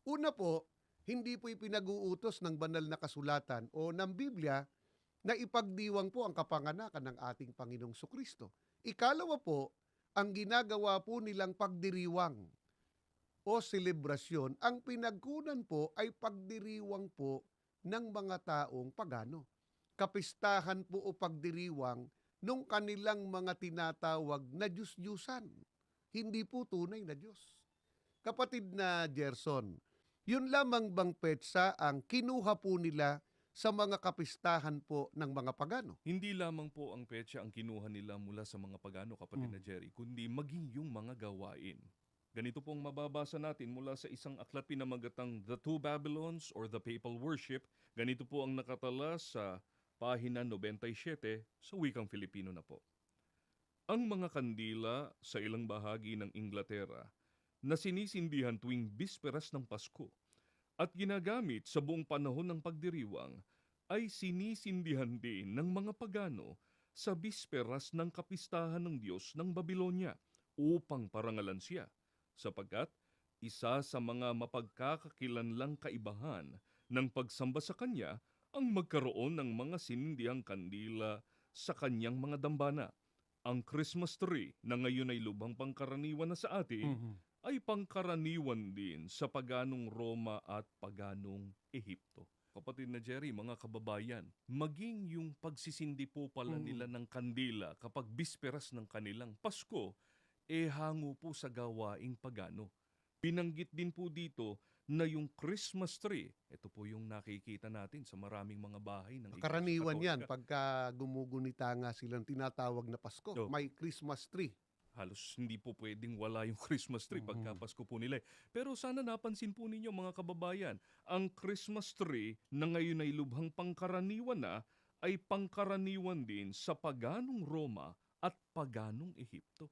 Una po, hindi po ipinag-uutos ng banal na kasulatan o ng Biblia na ipagdiwang po ang kapanganakan ng ating Panginoong Kristo. Ikalawa po, ang ginagawa po nilang pagdiriwang o selebrasyon, ang pinagkunan po ay pagdiriwang po ng mga taong pagano. Kapistahan po o pagdiriwang nung kanilang mga tinatawag na Diyos-Diyusan. Hindi po tunay na Diyos. Kapatid na Gerson, yun lamang bang petsa ang kinuha po nila sa mga kapistahan po ng mga pagano? Hindi lamang po ang petsa ang kinuha nila mula sa mga pagano, kapatid na Jerry, kundi maging yung mga gawain. Ganito pong mababasa natin mula sa isang aklat pinamagatang The Two Babylons or the Papal Worship. Ganito po ang nakatala sa pahina 97 sa wikang Filipino na po. Ang mga kandila sa ilang bahagi ng Inglaterra na sinisindihan tuwing bisperas ng Pasko at ginagamit sa buong panahon ng pagdiriwang ay sinisindihan din ng mga pagano sa bisperas ng kapistahan ng Diyos ng Babylonia upang parangalan siya, sapagkat isa sa mga mapagkakakilanlang kaibahan ng pagsamba sa Kanya ang magkaroon ng mga sinindihang kandila sa Kanyang mga dambana. Ang Christmas tree na ngayon ay lubhang pangkaraniwan na sa atin ay pangkaraniwan din sa paganong Roma at paganong Ehipto. Kapatid na Jerry, mga kababayan, maging yung pagsisindi po pala nila ng kandila kapag bisperas ng kanilang Pasko, hango po sa gawaing pagano. Binanggit din po dito na yung Christmas tree, ito po yung nakikita natin sa maraming mga bahay ng Iglesia Karaniwan yan Katolika. pagka gumugunita nga silang tinatawag na Pasko. Opo. May Christmas tree. Halos hindi po pwedeng wala yung Christmas tree pagka Pasko po nila. Pero sana napansin po ninyo mga kababayan, ang Christmas tree na ngayon ay lubhang pangkaraniwan na ay pangkaraniwan din sa paganong Roma at paganong Ehipto.